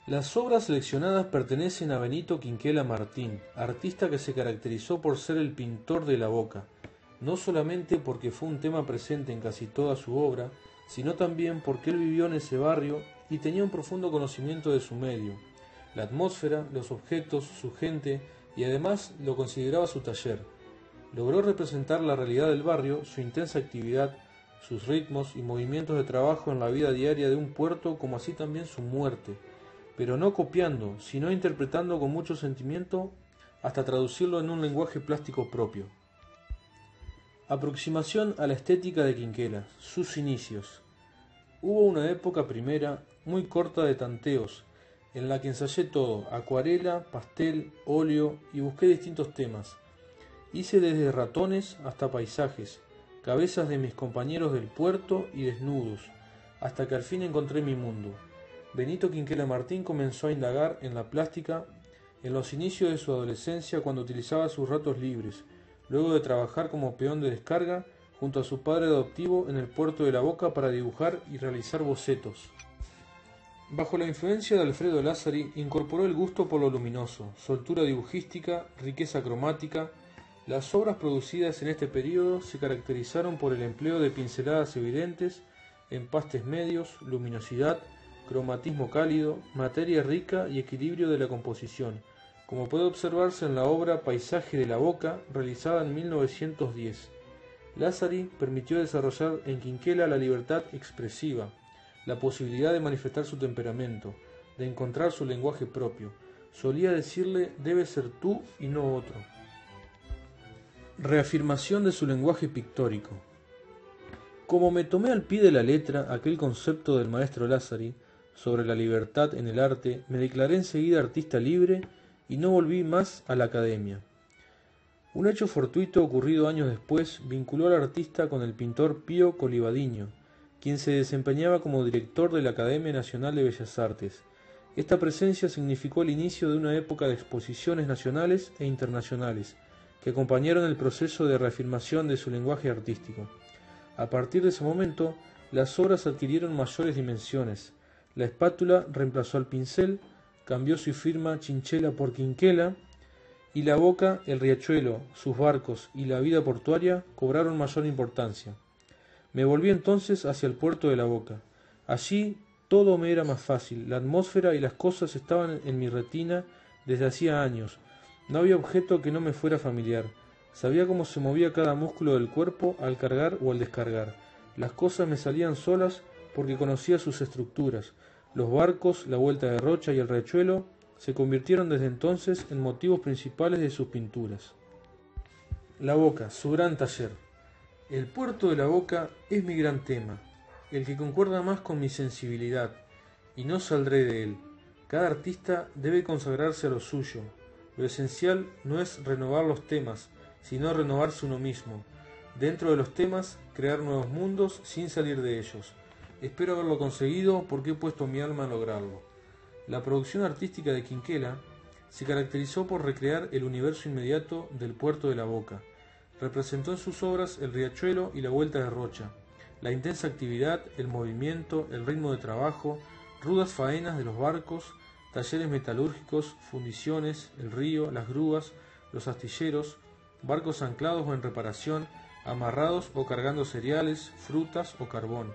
Las obras seleccionadas pertenecen a Benito Quinquela Martín, artista que se caracterizó por ser el pintor de la boca, no solamente porque fue un tema presente en casi toda su obra, sino también porque él vivió en ese barrio y tenía un profundo conocimiento de su medio, la atmósfera, los objetos, su gente y además lo consideraba su taller. Logró representar la realidad del barrio, su intensa actividad, sus ritmos y movimientos de trabajo en la vida diaria de un puerto, como así también su muerte, pero no copiando, sino interpretando con mucho sentimiento hasta traducirlo en un lenguaje plástico propio. Aproximación a la estética de Quinquela, sus inicios. Hubo una época primera, muy corta de tanteos, en la que ensayé todo, acuarela, pastel, óleo y busqué distintos temas. Hice desde ratones hasta paisajes, cabezas de mis compañeros del puerto y desnudos, hasta que al fin encontré mi mundo. Benito Quinquela Martín comenzó a indagar en la plástica en los inicios de su adolescencia cuando utilizaba sus ratos libres, luego de trabajar como peón de descarga junto a su padre adoptivo en el puerto de La Boca para dibujar y realizar bocetos. Bajo la influencia de Alfredo Lázari incorporó el gusto por lo luminoso, soltura dibujística, riqueza cromática. Las obras producidas en este periodo se caracterizaron por el empleo de pinceladas evidentes, empastes medios, luminosidad, cromatismo cálido, materia rica y equilibrio de la composición, como puede observarse en la obra Paisaje de la Boca, realizada en 1910. Lázari permitió desarrollar en Quinquela la libertad expresiva, la posibilidad de manifestar su temperamento, de encontrar su lenguaje propio. Solía decirle: debe ser tú y no otro. Reafirmación de su lenguaje pictórico. Como me tomé al pie de la letra aquel concepto del maestro Lázari sobre la libertad en el arte, me declaré enseguida artista libre y no volví más a la academia. Un hecho fortuito ocurrido años después vinculó al artista con el pintor Pío Colivadiño, quien se desempeñaba como director de la Academia Nacional de Bellas Artes. Esta presencia significó el inicio de una época de exposiciones nacionales e internacionales, que acompañaron el proceso de reafirmación de su lenguaje artístico. A partir de ese momento, las obras adquirieron mayores dimensiones. La espátula reemplazó al pincel, cambió su firma Chinchela por Quinquela, y la boca, el riachuelo, sus barcos y la vida portuaria cobraron mayor importancia. Me volví entonces hacia el puerto de La Boca. Allí todo me era más fácil, la atmósfera y las cosas estaban en mi retina desde hacía años. No había objeto que no me fuera familiar. Sabía cómo se movía cada músculo del cuerpo al cargar o al descargar. Las cosas me salían solas porque conocía sus estructuras. Los barcos, la vuelta de Rocha y el riachuelo se convirtieron desde entonces en motivos principales de sus pinturas. La Boca, su gran taller. El puerto de La Boca es mi gran tema, el que concuerda más con mi sensibilidad, y no saldré de él. Cada artista debe consagrarse a lo suyo. Lo esencial no es renovar los temas, sino renovarse uno mismo. Dentro de los temas, crear nuevos mundos sin salir de ellos. Espero haberlo conseguido porque he puesto mi alma a lograrlo. La producción artística de Quinquela se caracterizó por recrear el universo inmediato del puerto de La Boca. Representó en sus obras el riachuelo y la vuelta de Rocha, la intensa actividad, el movimiento, el ritmo de trabajo, rudas faenas de los barcos, talleres metalúrgicos, fundiciones, el río, las grúas, los astilleros, barcos anclados o en reparación, amarrados o cargando cereales, frutas o carbón,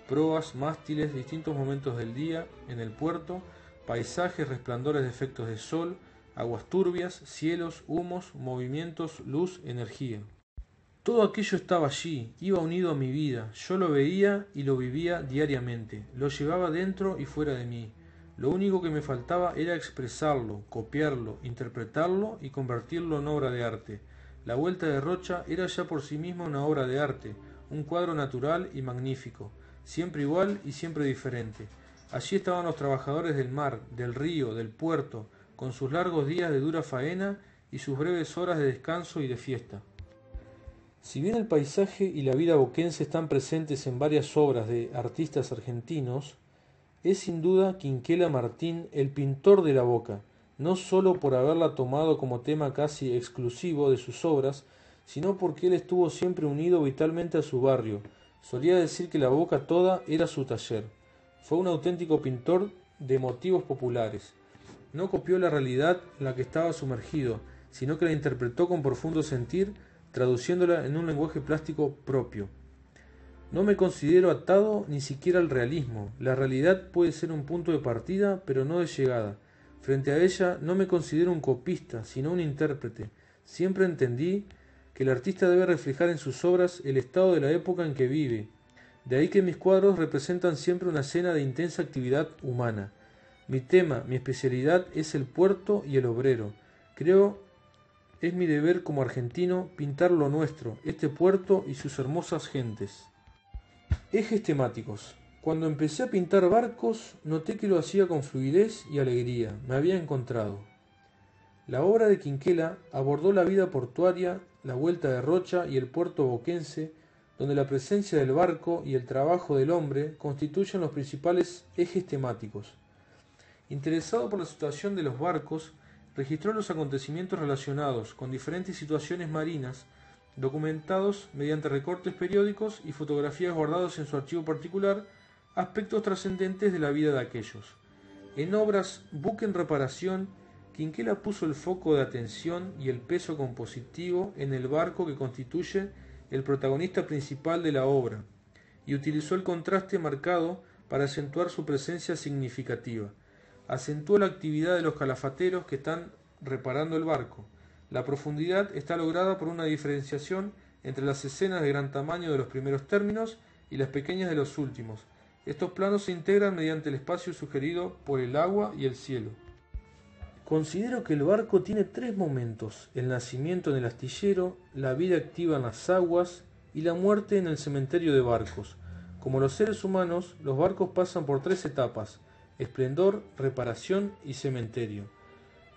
proas, mástiles, distintos momentos del día en el puerto, paisajes, resplandores de efectos de sol, aguas turbias, cielos, humos, movimientos, luz, energía. Todo aquello estaba allí, iba unido a mi vida, yo lo veía y lo vivía diariamente, lo llevaba dentro y fuera de mí. Lo único que me faltaba era expresarlo, copiarlo, interpretarlo y convertirlo en obra de arte. La vuelta de Rocha era ya por sí misma una obra de arte, un cuadro natural y magnífico, siempre igual y siempre diferente. Allí estaban los trabajadores del mar, del río, del puerto, con sus largos días de dura faena y sus breves horas de descanso y de fiesta. Si bien el paisaje y la vida boquense están presentes en varias obras de artistas argentinos, es sin duda Quinquela Martín el pintor de La Boca, no sólo por haberla tomado como tema casi exclusivo de sus obras, sino porque él estuvo siempre unido vitalmente a su barrio. Solía decir que La Boca toda era su taller. Fue un auténtico pintor de motivos populares. No copió la realidad en la que estaba sumergido, sino que la interpretó con profundo sentir, traduciéndola en un lenguaje plástico propio. No me considero atado ni siquiera al realismo. La realidad puede ser un punto de partida, pero no de llegada. Frente a ella no me considero un copista, sino un intérprete. Siempre entendí que el artista debe reflejar en sus obras el estado de la época en que vive. De ahí que mis cuadros representan siempre una escena de intensa actividad humana. Mi tema, mi especialidad es el puerto y el obrero. Creo es mi deber como argentino pintar lo nuestro, este puerto y sus hermosas gentes. Ejes temáticos. Cuando empecé a pintar barcos, noté que lo hacía con fluidez y alegría. Me había encontrado. La obra de Quinquela abordó la vida portuaria, la vuelta de Rocha y el puerto boquense, donde la presencia del barco y el trabajo del hombre constituyen los principales ejes temáticos. Interesado por la situación de los barcos, registró los acontecimientos relacionados con diferentes situaciones marinas, documentados mediante recortes periódicos y fotografías guardados en su archivo particular, aspectos trascendentes de la vida de aquellos. En obras Buque en reparación, Quinquela puso el foco de atención y el peso compositivo en el barco que constituye el protagonista principal de la obra, y utilizó el contraste marcado para acentuar su presencia significativa. Acentuó la actividad de los calafateros que están reparando el barco. La profundidad está lograda por una diferenciación entre las escenas de gran tamaño de los primeros términos y las pequeñas de los últimos. Estos planos se integran mediante el espacio sugerido por el agua y el cielo. Considero que el barco tiene tres momentos: el nacimiento en el astillero, la vida activa en las aguas y la muerte en el cementerio de barcos. Como los seres humanos, los barcos pasan por tres etapas: esplendor, reparación y cementerio.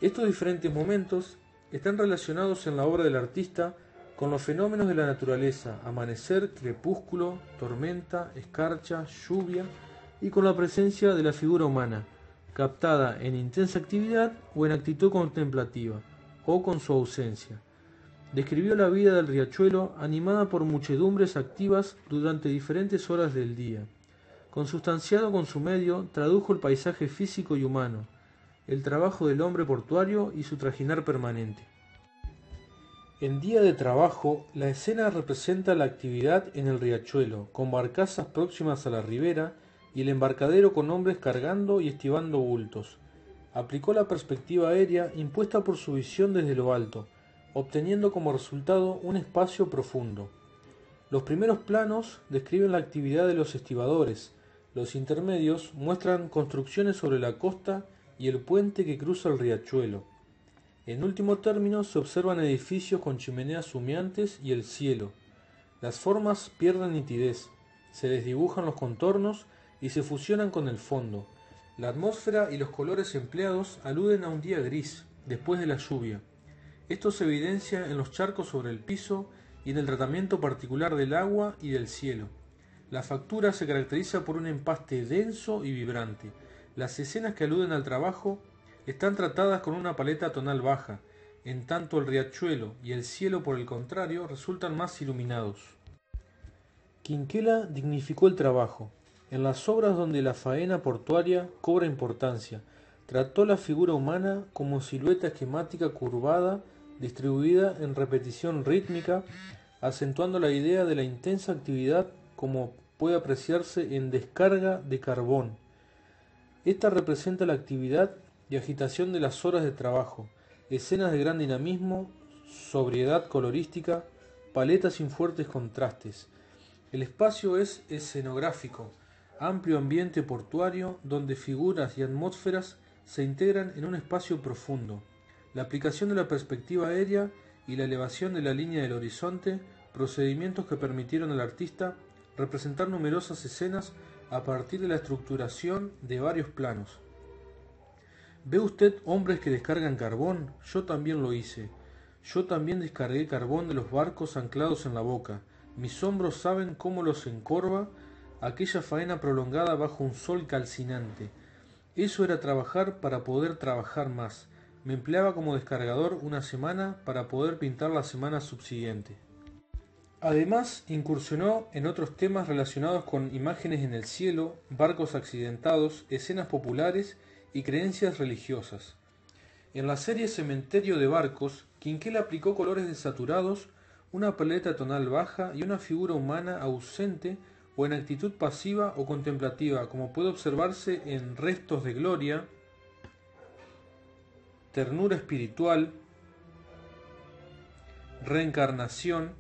Estos diferentes momentos están relacionados en la obra del artista con los fenómenos de la naturaleza: amanecer, crepúsculo, tormenta, escarcha, lluvia, y con la presencia de la figura humana, captada en intensa actividad o en actitud contemplativa, o con su ausencia. Describió la vida del riachuelo animada por muchedumbres activas durante diferentes horas del día. Consustanciado con su medio, tradujo el paisaje físico y humano, el trabajo del hombre portuario y su trajinar permanente. En día de trabajo, la escena representa la actividad en el riachuelo, con barcazas próximas a la ribera y el embarcadero con hombres cargando y estivando bultos. Aplicó la perspectiva aérea impuesta por su visión desde lo alto, obteniendo como resultado un espacio profundo. Los primeros planos describen la actividad de los estibadores, los intermedios muestran construcciones sobre la costa y el puente que cruza el riachuelo. En último término se observan edificios con chimeneas humeantes y el cielo. Las formas pierden nitidez, se desdibujan los contornos y se fusionan con el fondo. La atmósfera y los colores empleados aluden a un día gris, después de la lluvia. Esto se evidencia en los charcos sobre el piso y en el tratamiento particular del agua y del cielo. La factura se caracteriza por un empaste denso y vibrante. Las escenas que aluden al trabajo están tratadas con una paleta tonal baja, en tanto el riachuelo y el cielo, por el contrario, resultan más iluminados. Quinquela dignificó el trabajo. En las obras donde la faena portuaria cobra importancia, trató la figura humana como silueta esquemática curvada, distribuida en repetición rítmica, acentuando la idea de la intensa actividad como puede apreciarse en Descarga de carbón. Esta representa la actividad y agitación de las horas de trabajo, escenas de gran dinamismo, sobriedad colorística, paletas sin fuertes contrastes. El espacio es escenográfico, amplio ambiente portuario donde figuras y atmósferas se integran en un espacio profundo. La aplicación de la perspectiva aérea y la elevación de la línea del horizonte, procedimientos que permitieron al artista representar numerosas escenas a partir de la estructuración de varios planos. ¿Ve usted hombres que descargan carbón? Yo también lo hice. Yo también descargué carbón de los barcos anclados en la boca. Mis hombros saben cómo los encorva aquella faena prolongada bajo un sol calcinante. Eso era trabajar para poder trabajar más. Me empleaba como descargador una semana para poder pintar la semana subsiguiente. Además, incursionó en otros temas relacionados con imágenes en el cielo, barcos accidentados, escenas populares y creencias religiosas. En la serie Cementerio de Barcos, Quinquela aplicó colores desaturados, una paleta tonal baja y una figura humana ausente o en actitud pasiva o contemplativa, como puede observarse en Restos de Gloria, Ternura Espiritual, Reencarnación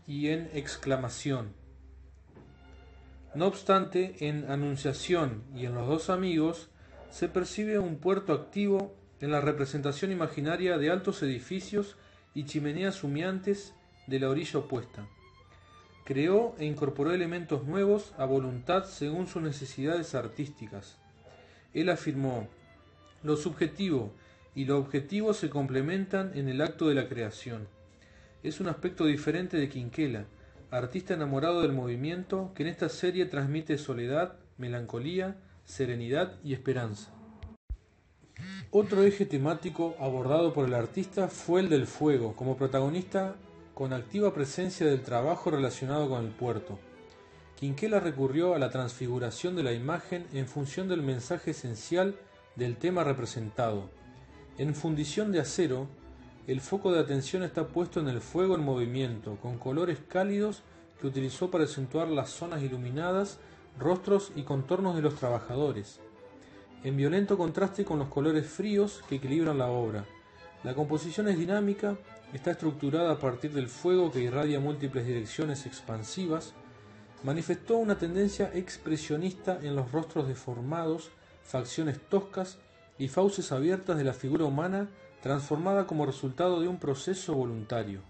y en Exclamación. No obstante, en Anunciación y en Los dos amigos se percibe un puerto activo en la representación imaginaria de altos edificios y chimeneas humeantes de la orilla opuesta. Creó e incorporó elementos nuevos a voluntad según sus necesidades artísticas. Él afirmó: lo subjetivo y lo objetivo se complementan en el acto de la creación. Es un aspecto diferente de Quinquela, artista enamorado del movimiento, que en esta serie transmite soledad, melancolía, serenidad y esperanza. Otro eje temático abordado por el artista fue el del fuego, como protagonista con activa presencia del trabajo relacionado con el puerto. Quinquela recurrió a la transfiguración de la imagen en función del mensaje esencial del tema representado. En Fundición de acero, el foco de atención está puesto en el fuego en movimiento, con colores cálidos que utilizó para acentuar las zonas iluminadas, rostros y contornos de los trabajadores, en violento contraste con los colores fríos que equilibran la obra. La composición es dinámica, está estructurada a partir del fuego que irradia múltiples direcciones expansivas. Manifestó una tendencia expresionista en los rostros deformados, facciones toscas y fauces abiertas de la figura humana transformada como resultado de un proceso voluntario.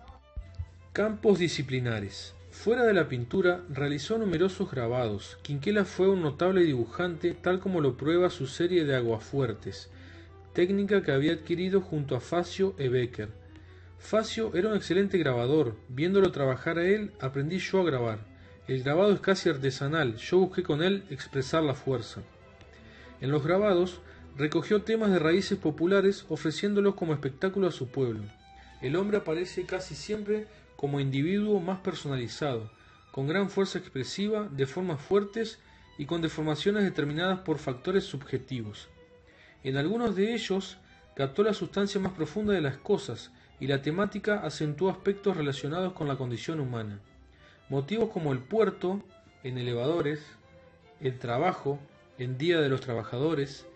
Campos disciplinares. Fuera de la pintura, realizó numerosos grabados. Quinquela fue un notable dibujante, tal como lo prueba su serie de aguafuertes, técnica que había adquirido junto a Facio e Becker. Facio era un excelente grabador. Viéndolo trabajar a él, aprendí yo a grabar. El grabado es casi artesanal, yo busqué con él expresar la fuerza. En los grabados, recogió temas de raíces populares ofreciéndolos como espectáculo a su pueblo. El hombre aparece casi siempre como individuo más personalizado, con gran fuerza expresiva, de formas fuertes y con deformaciones determinadas por factores subjetivos. En algunos de ellos captó la sustancia más profunda de las cosas y la temática acentuó aspectos relacionados con la condición humana. Motivos como el puerto, en elevadores, el trabajo, en Día de los Trabajadores,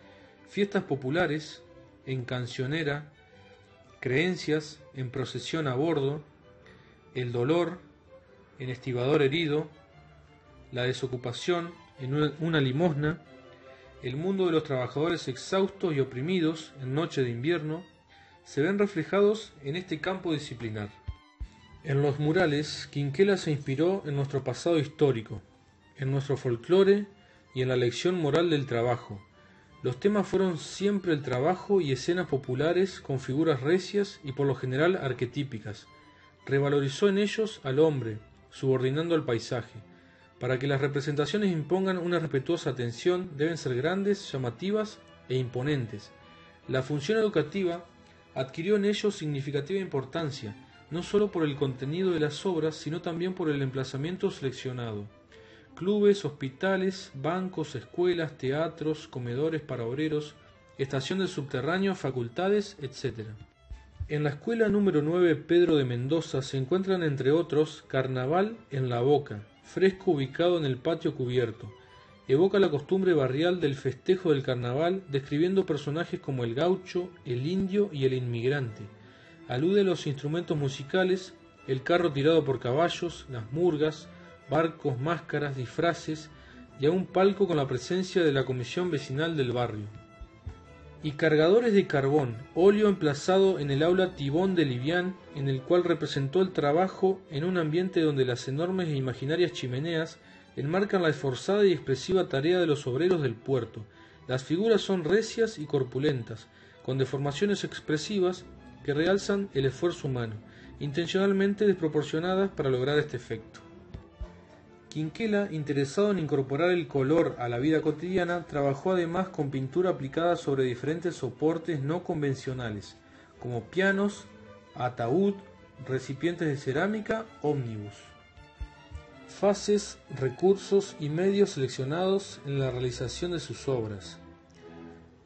fiestas populares, en cancionera, creencias, en procesión a bordo, el dolor, en estibador herido, la desocupación, en una limosna, el mundo de los trabajadores exhaustos y oprimidos, en Noche de invierno, se ven reflejados en este campo disciplinar. En los murales, Quinquela se inspiró en nuestro pasado histórico, en nuestro folclore y en la lección moral del trabajo. Los temas fueron siempre el trabajo y escenas populares con figuras recias y por lo general arquetípicas. Revalorizó en ellos al hombre, subordinando al paisaje. Para que las representaciones impongan una respetuosa atención, deben ser grandes, llamativas e imponentes. La función educativa adquirió en ellos significativa importancia, no sólo por el contenido de las obras, sino también por el emplazamiento seleccionado. Clubes, hospitales, bancos, escuelas, teatros, comedores para obreros, estación del subterráneo, facultades, etc. En la escuela número 9 Pedro de Mendoza se encuentran entre otros Carnaval en la Boca, fresco ubicado en el patio cubierto. Evoca la costumbre barrial del festejo del carnaval, describiendo personajes como el gaucho, el indio y el inmigrante. Alude a los instrumentos musicales, el carro tirado por caballos, las murgas, barcos, máscaras, disfraces y a un palco con la presencia de la comisión vecinal del barrio. Y cargadores de carbón, óleo emplazado en el aula Tibón de Livián, en el cual representó el trabajo en un ambiente donde las enormes e imaginarias chimeneas enmarcan la esforzada y expresiva tarea de los obreros del puerto. Las figuras son recias y corpulentas, con deformaciones expresivas que realzan el esfuerzo humano, intencionalmente desproporcionadas para lograr este efecto. Quinquela, interesado en incorporar el color a la vida cotidiana, trabajó además con pintura aplicada sobre diferentes soportes no convencionales, como pianos, ataúd, recipientes de cerámica, ómnibus. Fases, recursos y medios seleccionados en la realización de sus obras.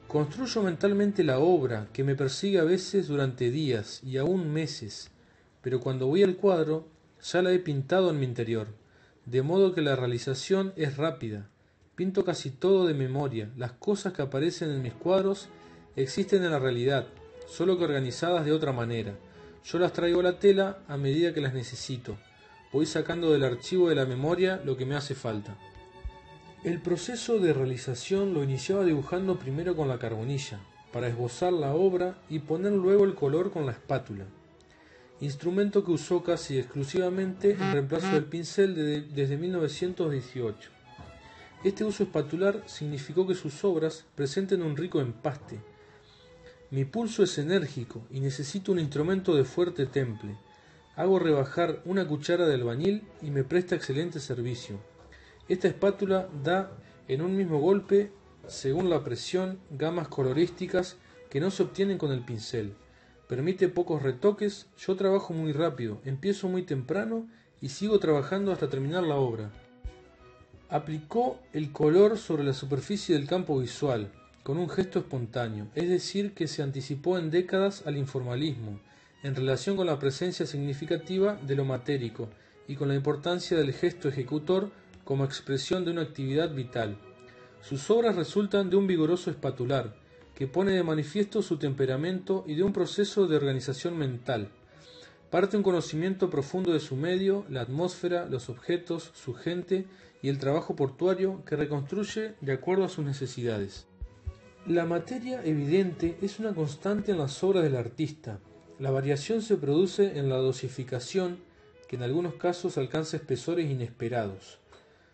Construyo mentalmente la obra que me persigue a veces durante días y aún meses, pero cuando voy al cuadro ya la he pintado en mi interior, de modo que la realización es rápida. Pinto casi todo de memoria, las cosas que aparecen en mis cuadros existen en la realidad, solo que organizadas de otra manera. Yo las traigo a la tela a medida que las necesito. Voy sacando del archivo de la memoria lo que me hace falta. El proceso de realización lo iniciaba dibujando primero con la carbonilla, para esbozar la obra y poner luego el color con la espátula, instrumento que usó casi exclusivamente en reemplazo del pincel desde 1918. Este uso espatular significó que sus obras presenten un rico empaste. Mi pulso es enérgico y necesito un instrumento de fuerte temple. Hago rebajar una cuchara de albañil y me presta excelente servicio. Esta espátula da en un mismo golpe, según la presión, gamas colorísticas que no se obtienen con el pincel. Permite pocos retoques, yo trabajo muy rápido, empiezo muy temprano y sigo trabajando hasta terminar la obra. Aplicó el color sobre la superficie del campo visual, con un gesto espontáneo, es decir, que se anticipó en décadas al informalismo, en relación con la presencia significativa de lo matérico y con la importancia del gesto ejecutor como expresión de una actividad vital. Sus obras resultan de un vigoroso espatular, que pone de manifiesto su temperamento y de un proceso de organización mental. Parte un conocimiento profundo de su medio, la atmósfera, los objetos, su gente y el trabajo portuario que reconstruye de acuerdo a sus necesidades. La materia evidente es una constante en las obras del artista. La variación se produce en la dosificación, que en algunos casos alcanza espesores inesperados.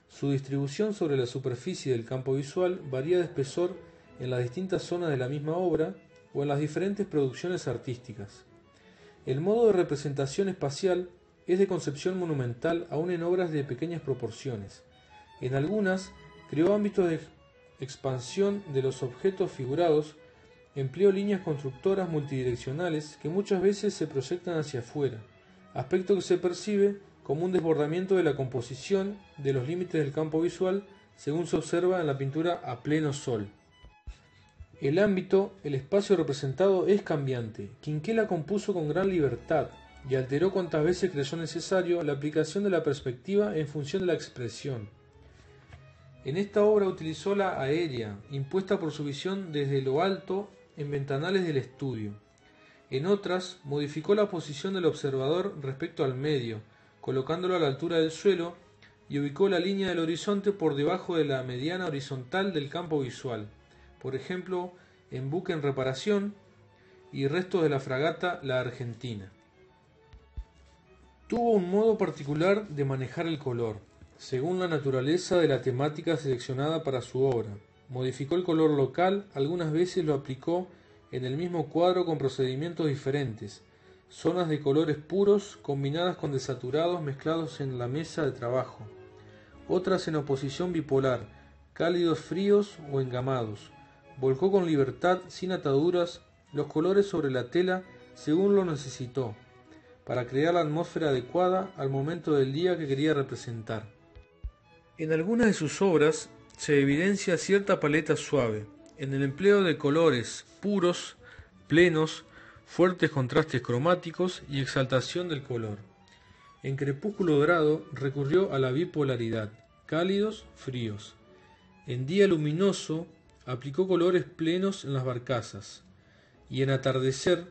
Su distribución sobre la superficie del campo visual varía de espesor en las distintas zonas de la misma obra o en las diferentes producciones artísticas. El modo de representación espacial es de concepción monumental aún en obras de pequeñas proporciones. En algunas creó ámbitos de expansión de los objetos figurados, empleó líneas constructoras multidireccionales que muchas veces se proyectan hacia afuera, aspecto que se percibe como un desbordamiento de la composición de los límites del campo visual según se observa en la pintura a pleno sol. El ámbito, el espacio representado es cambiante. Quinquela compuso con gran libertad y alteró cuantas veces creyó necesario la aplicación de la perspectiva en función de la expresión. En esta obra utilizó la aérea, impuesta por su visión desde lo alto en ventanales del estudio. En otras, modificó la posición del observador respecto al medio, colocándolo a la altura del suelo, y ubicó la línea del horizonte por debajo de la mediana horizontal del campo visual, por ejemplo, en Buque en reparación y restos de la fragata La Argentina. Tuvo un modo particular de manejar el color, según la naturaleza de la temática seleccionada para su obra. Modificó el color local, algunas veces lo aplicó en el mismo cuadro con procedimientos diferentes, zonas de colores puros combinadas con desaturados mezclados en la mesa de trabajo, otras en oposición bipolar, cálidos fríos o engamados. Volcó con libertad, sin ataduras, los colores sobre la tela según lo necesitó, para crear la atmósfera adecuada al momento del día que quería representar. En algunas de sus obras se evidencia cierta paleta suave, en el empleo de colores puros, plenos, fuertes contrastes cromáticos y exaltación del color. En Crepúsculo Dorado recurrió a la bipolaridad, cálidos, fríos. En Día Luminoso aplicó colores plenos en las barcazas, y en Atardecer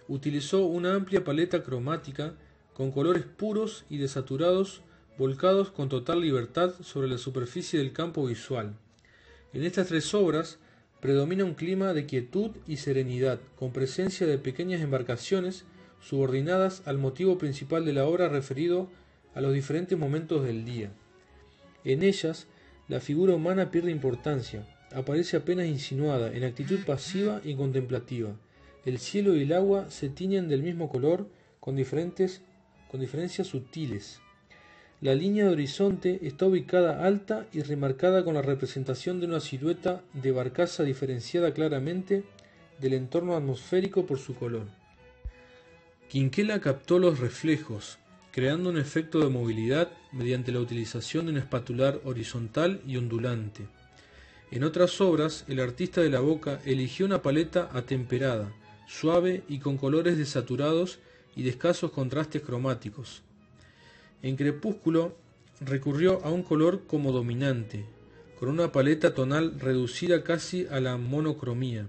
utilizó una amplia paleta cromática con colores puros y desaturados volcados con total libertad sobre la superficie del campo visual. En estas tres obras predomina un clima de quietud y serenidad, con presencia de pequeñas embarcaciones subordinadas al motivo principal de la obra referido a los diferentes momentos del día. En ellas, la figura humana pierde importancia, aparece apenas insinuada, en actitud pasiva y contemplativa. El cielo y el agua se tiñen del mismo color, con diferencias sutiles. La línea de horizonte está ubicada alta y remarcada con la representación de una silueta de barcaza diferenciada claramente del entorno atmosférico por su color. Quinquela captó los reflejos, creando un efecto de movilidad mediante la utilización de un espatular horizontal y ondulante. En otras obras, el artista de la boca eligió una paleta atemperada, suave y con colores desaturados y de escasos contrastes cromáticos. En Crepúsculo recurrió a un color como dominante, con una paleta tonal reducida casi a la monocromía.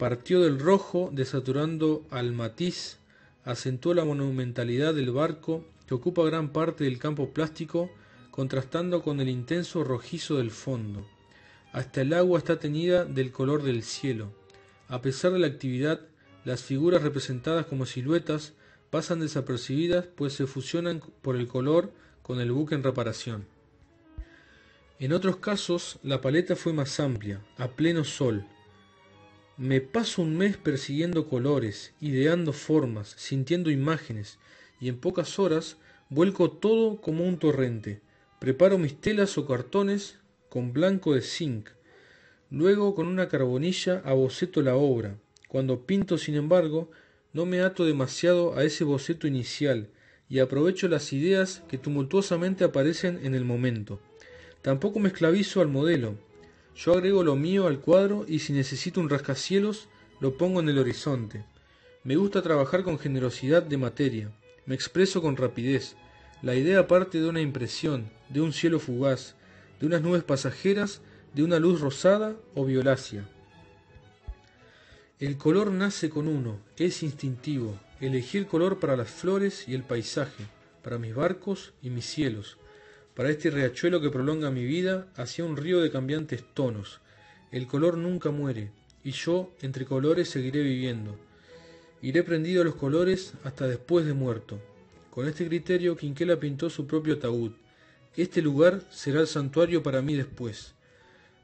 Partió del rojo, desaturando al matiz, acentuó la monumentalidad del barco, que ocupa gran parte del campo plástico, contrastando con el intenso rojizo del fondo. Hasta el agua está teñida del color del cielo. A pesar de la actividad, las figuras representadas como siluetas pasan desapercibidas, pues se fusionan por el color con el buque en reparación. En otros casos, la paleta fue más amplia, a pleno sol. Me paso un mes persiguiendo colores, ideando formas, sintiendo imágenes, y en pocas horas vuelco todo como un torrente. Preparo mis telas o cartones con blanco de zinc. Luego, con una carbonilla, aboceto la obra. Cuando pinto, sin embargo, no me ato demasiado a ese boceto inicial y aprovecho las ideas que tumultuosamente aparecen en el momento. Tampoco me esclavizo al modelo. Yo agrego lo mío al cuadro y si necesito un rascacielos, lo pongo en el horizonte. Me gusta trabajar con generosidad de materia. Me expreso con rapidez. La idea parte de una impresión, de un cielo fugaz, de unas nubes pasajeras, de una luz rosada o violácea. El color nace con uno, es instintivo. Elegí el color para las flores y el paisaje, para mis barcos y mis cielos, para este riachuelo que prolonga mi vida hacia un río de cambiantes tonos. El color nunca muere, y yo entre colores seguiré viviendo. Iré prendido a los colores hasta después de muerto. Con este criterio, Quinquela pintó su propio ataúd. Este lugar será el santuario para mí después.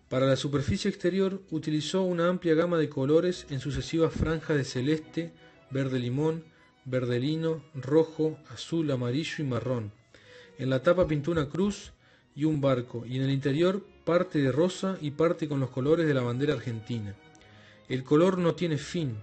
Para la superficie exterior utilizó una amplia gama de colores en sucesivas franjas de celeste, verde limón, verde lino, rojo, azul, amarillo y marrón. En la tapa pintó una cruz y un barco, y en el interior parte de rosa y parte con los colores de la bandera argentina. El color no tiene fin,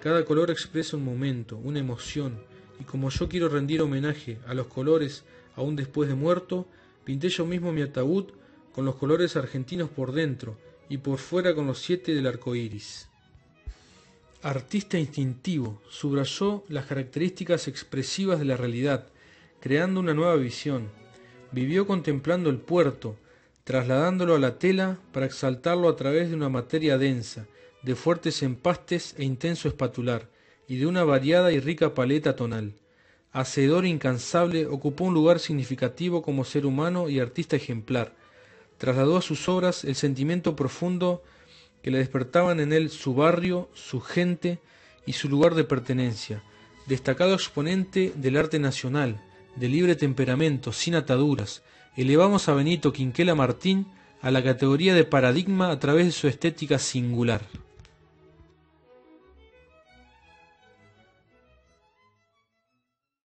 cada color expresa un momento, una emoción, y como yo quiero rendir homenaje a los colores aún después de muerto, pinté yo mismo mi ataúd con los colores argentinos por dentro y por fuera con los 7 del arco iris. Artista instintivo, subrayó las características expresivas de la realidad, creando una nueva visión. Vivió contemplando el puerto, trasladándolo a la tela para exaltarlo a través de una materia densa, de fuertes empastes e intenso espatular, y de una variada y rica paleta tonal. Hacedor incansable, ocupó un lugar significativo como ser humano y artista ejemplar. Trasladó a sus obras el sentimiento profundo que le despertaban en él su barrio, su gente y su lugar de pertenencia. Destacado exponente del arte nacional, de libre temperamento, sin ataduras, elevamos a Benito Quinquela Martín a la categoría de paradigma a través de su estética singular.